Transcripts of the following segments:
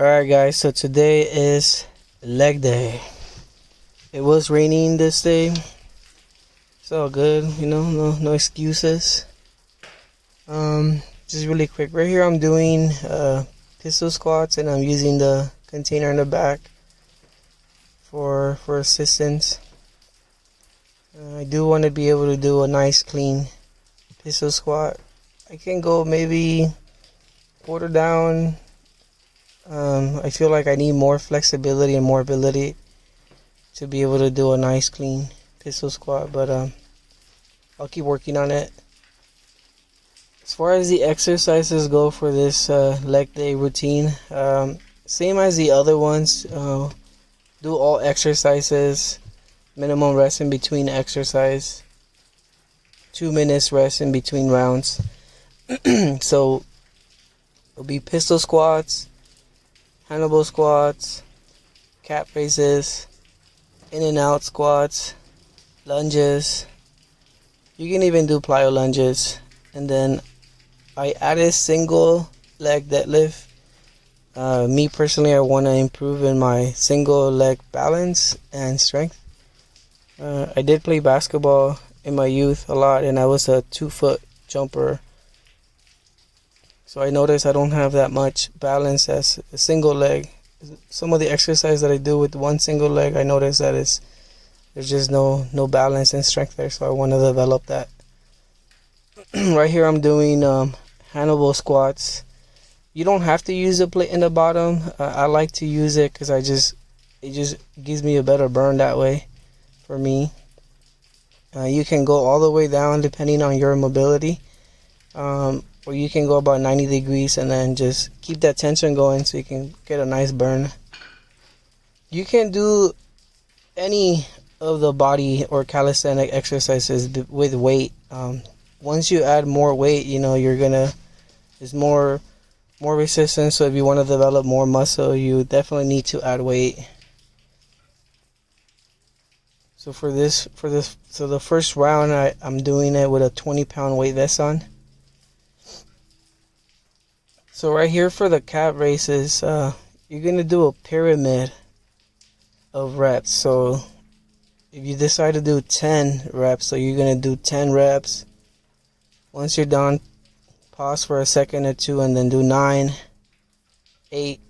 Alright guys, so today is leg day. It was raining this day. It's all good, no excuses. Just really quick. Right here I'm doing pistol squats and I'm using the container in the back for assistance. I do want to be able to do a nice clean pistol squat. I can go maybe quarter down. I feel like I need more flexibility and more ability to be able to do a nice clean pistol squat, but I'll keep working on it. As far as the exercises go for this leg day routine, same as the other ones. Do all exercises, minimum rest in between exercise, 2 minutes rest in between rounds. So it'll be pistol squats, Hannibal squats, cat raises, in and out squats, lunges. You can even do plyo lunges. And then I added single leg deadlift. Me personally, I want to improve in my single leg balance and strength. I did play basketball in my youth a lot, and I was a 2-foot jumper. So I noticed I don't have that much balance as a single leg. Some of the exercise that I do with one single leg, I noticed that there's just no balance and strength there. So I want to develop that. Right here I'm doing Hannibal squats. You don't have to use a plate in the bottom. I like to use it because it just gives me a better burn that way for me. You can go all the way down depending on your mobility. Or you can go about 90 degrees and then just keep that tension going so you can get a nice burn. You can do any of the body or calisthenic exercises with weight. Once you add more weight, there's more resistance. So if you want to develop more muscle, you definitely need to add weight. So so the first round, I'm doing it with a 20-pound weight vest on. So right here for the cat raises, you're gonna do a pyramid of reps. So if you decide to do 10 reps, so you're gonna do 10 reps. Once you're done, pause for a second or two and then do 9, 8,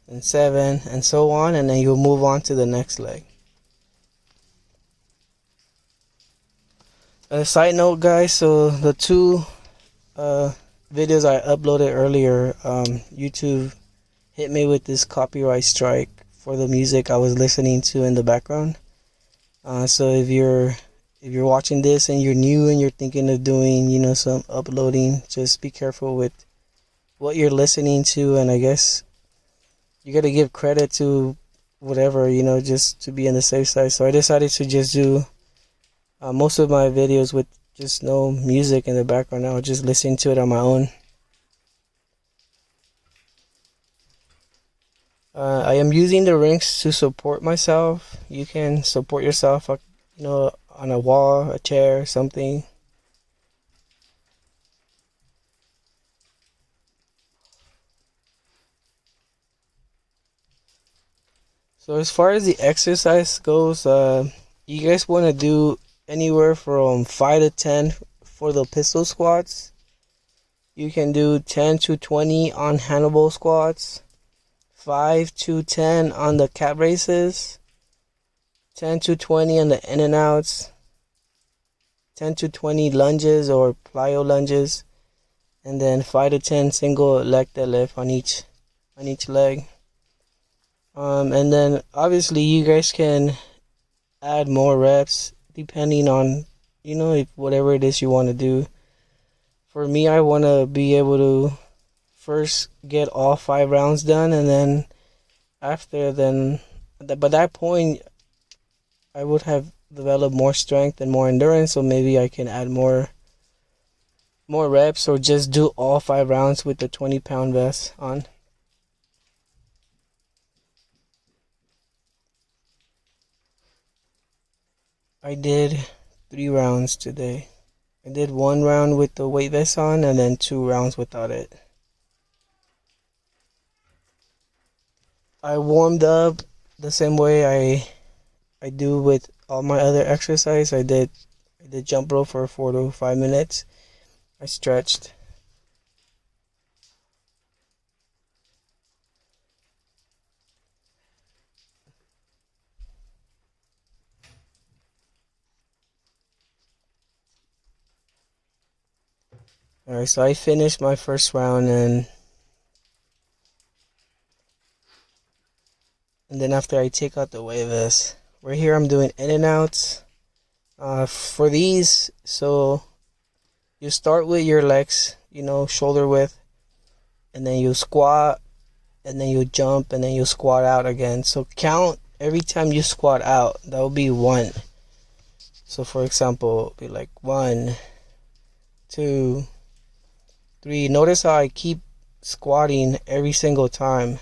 and 7, and so on, and then you'll move on to the next leg. A side note, guys, so the two videos I uploaded earlier, YouTube hit me with this copyright strike for the music I was listening to in the background. So if you're watching this and you're new and you're thinking of doing some uploading, just be careful with what you're listening to, and I guess you got to give credit to whatever, just to be on the safe side. So I decided to just do most of my videos with just no music in the background. I'll just listen to it on my own. I am using the rings to support myself. You can support yourself, on a wall, a chair, something. So as far as the exercise goes, you guys want to do anywhere from 5 to 10 for the pistol squats. You can do 10 to 20 on Hannibal squats, 5 to 10 on the cat raises, 10 to 20 on the in and outs, 10 to 20 lunges or plyo lunges, and then 5 to 10 single leg deadlift on each leg. And then obviously you guys can add more reps depending on if whatever it is you want to do. For me, I want to be able to first get all 5 rounds done, and then by that point I would have developed more strength and more endurance, so maybe I can add more reps or just do all 5 rounds with the 20-pound vest on. I did 3 rounds today. I did 1 round with the weight vest on and then 2 rounds without it. I warmed up the same way I do with all my other exercise. I did jump rope for 4 to 5 minutes. I stretched. Alright, so I finished my first round, and then after I take out the weight vest, right here I'm doing in and outs. For these, so you start with your legs, shoulder width, and then you squat, and then you jump, and then you squat out again. So count every time you squat out. That will be one. So for example, be like 1, 2, 3. Notice how I keep squatting every single time.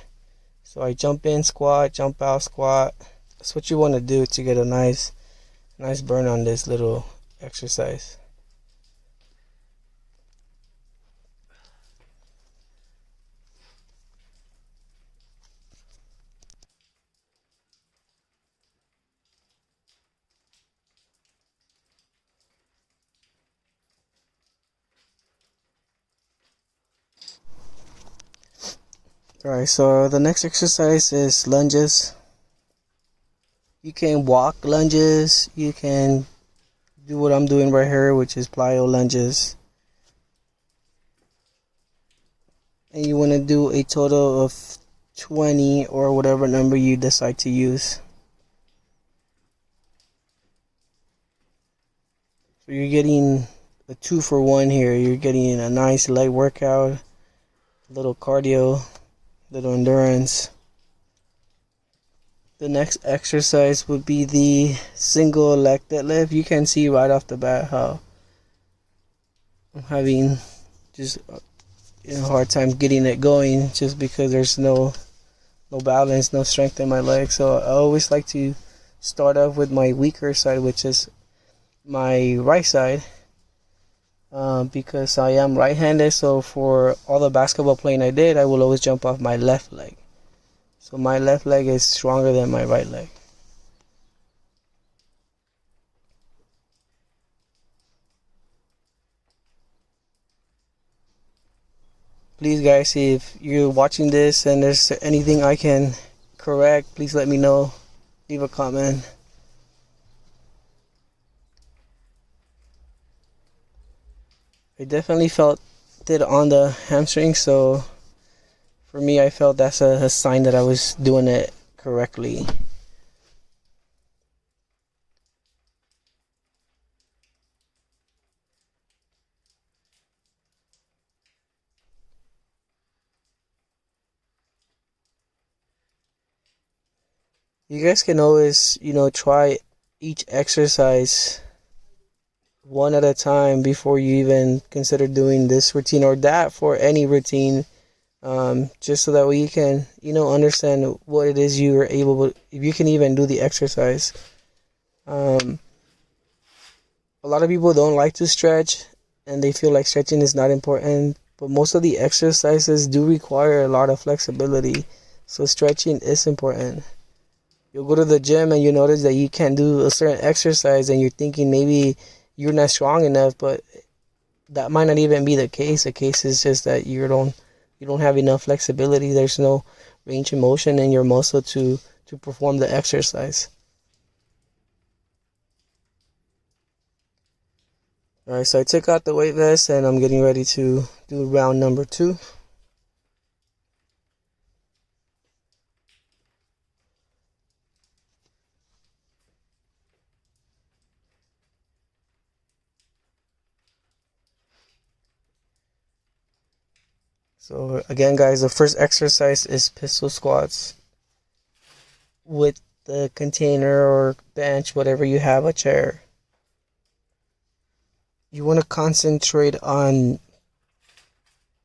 So I jump in, squat, jump out, squat. That's what you want to do to get a nice burn on this little exercise. Alright, so the next exercise is lunges. You can walk lunges. You can do what I'm doing right here, which is plyo lunges. And you want to do a total of 20 or whatever number you decide to use. So you're getting a 2-for-1 here. You're getting a nice leg workout, a little cardio, little endurance. The next exercise would be the single leg deadlift. You can see right off the bat how I'm having just a hard time getting it going, just because there's no balance, no strength in my legs. So I always like to start off with my weaker side, which is my right side, because I am right-handed. So for all the basketball playing I did, I will always jump off my left leg. So my left leg is stronger than my right leg. Please guys, if you're watching this and there's anything I can correct, please let me know. Leave a comment. I definitely felt it on the hamstring, so for me I felt that's a sign that I was doing it correctly. You guys can always, try each exercise one at a time before you even consider doing this routine or that for any routine, just so that way you can, understand what it is you are able to, if you can even do the exercise. A lot of people don't like to stretch, and they feel like stretching is not important, but most of the exercises do require a lot of flexibility, so stretching is important. You'll go to the gym and you notice that you can't do a certain exercise, and you're thinking maybe you're not strong enough, but that might not even be the case. The case is just that you don't have enough flexibility. There's no range of motion in your muscle to perform the exercise. Alright, so I took out the weight vest and I'm getting ready to do round number 2. So again guys, the first exercise is pistol squats with the container or bench, whatever you have, a chair. You want to concentrate on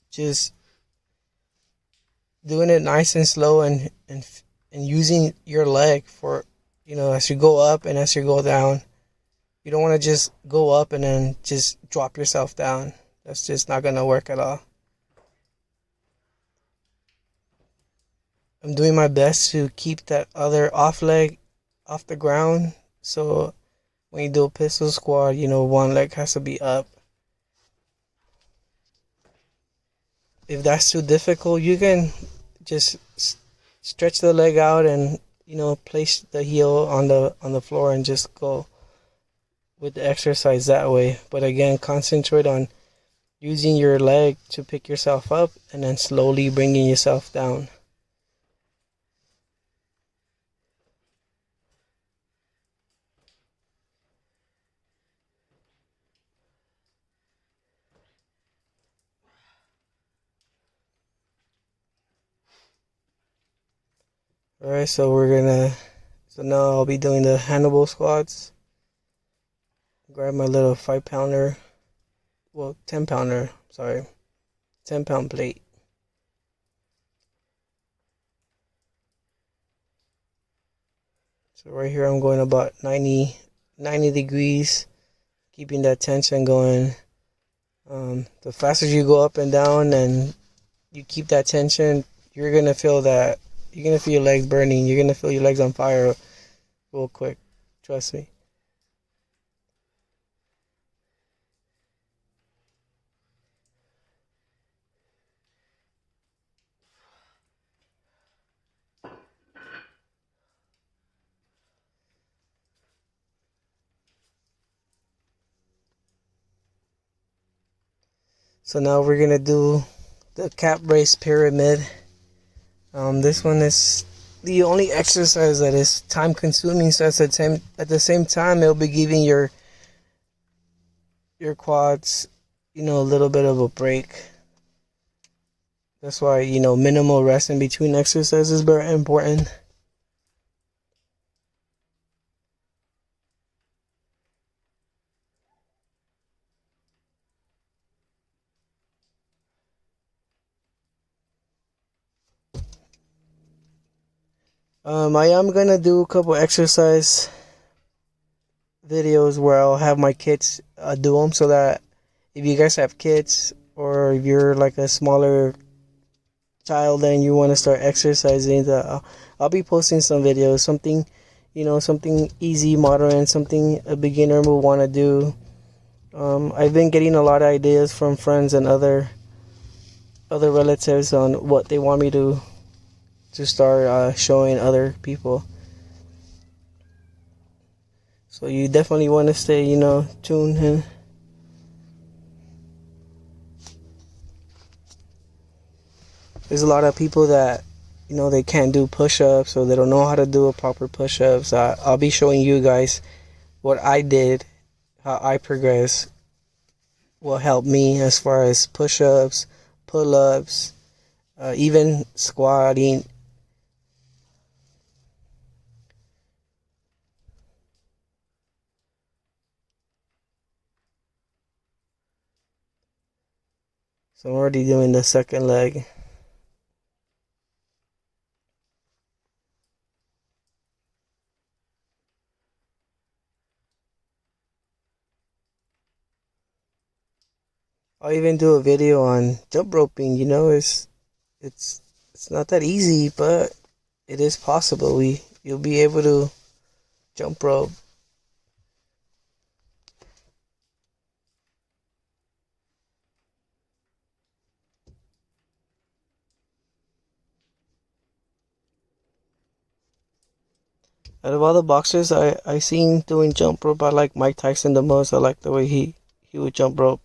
just doing it nice and slow, and using your leg for, as you go up and as you go down. You don't want to just go up and then just drop yourself down. That's just not going to work at all. I'm doing my best to keep that other off leg off the ground. So when you do a pistol squat, one leg has to be up. If that's too difficult, you can just stretch the leg out and place the heel on the floor and just go with the exercise that way. But again, concentrate on using your leg to pick yourself up and then slowly bringing yourself down. Alright, so now I'll be doing the Hannibal squats. Grab my little 5-pounder, 10-pounder, sorry, 10-pound plate. So right here I'm going about 90 degrees, keeping that tension going. The faster you go up and down and you keep that tension, you're going to feel your legs burning. You're going to feel your legs on fire real quick. Trust me. So now we're going to do the cap brace pyramid. This one is the only exercise that is time consuming, so at the same time it'll be giving your quads a little bit of a break. That's why minimal rest in between exercises is very important. I am gonna do a couple exercise videos where I'll have my kids do them, so that if you guys have kids or if you're like a smaller child and you want to start exercising, I'll be posting some videos, something easy, moderate, something a beginner will want to do. I've been getting a lot of ideas from friends and other relatives on what they want me to start showing other people. So you definitely want to stay, tuned in. There's a lot of people that, they can't do push-ups or they don't know how to do a proper push-ups. I'll be showing you guys what I did, how I progressed, what helped me as far as push-ups, pull-ups, even squatting. So I'm already doing the second leg. I'll even do a video on jump roping. It's not that easy, but it is possible. You'll be able to jump rope. Out of all the boxers I seen doing jump rope, I like Mike Tyson the most. I like the way he would jump rope.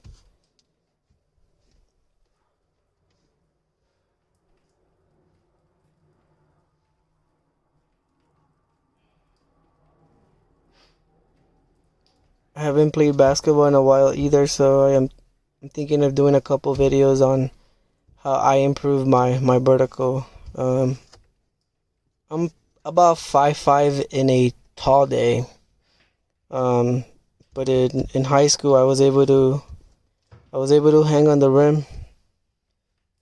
I haven't played basketball in a while either, so I'm thinking of doing a couple videos on how I improve my vertical. I'm about 5'5" in a tall day. But in high school I was able to hang on the rim.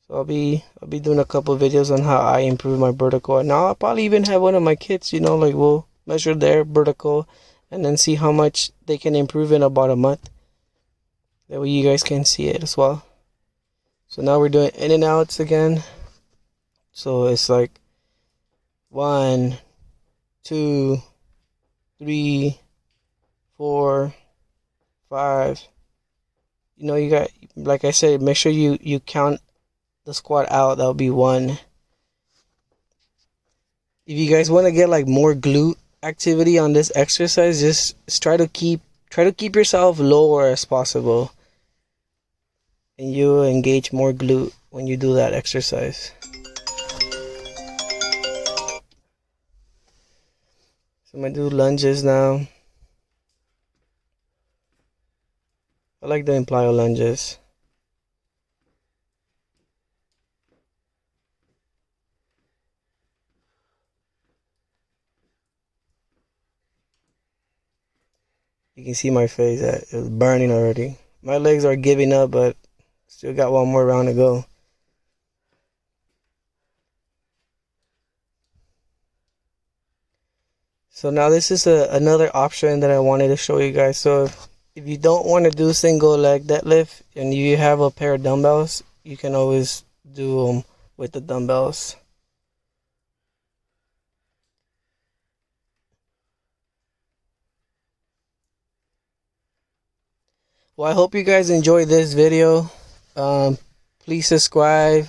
So I'll be doing a couple videos on how I improve my vertical. And now I'll probably even have one of my kids, like we'll measure their vertical and then see how much they can improve in about a month. That way you guys can see it as well. So now we're doing in and outs again. So it's like 1, 2, 3, 4, 5. You know, you got, like I said, make sure you count the squat out. That'll be 1. If you guys want to get like more glute activity on this exercise, just try to keep yourself lower as possible, and you will engage more glute when you do that exercise. So I'm gonna do lunges now. I like the implio lunges. You can see my face, it was burning already. My legs are giving up, but still got one more round to go. So now this is another option that I wanted to show you guys. So if you don't want to do single leg deadlift and you have a pair of dumbbells, you can always do them with the dumbbells. Well, I hope you guys enjoyed this video. Please subscribe,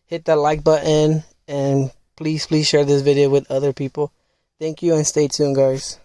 hit that like button, and please share this video with other people. Thank you, and stay tuned, guys.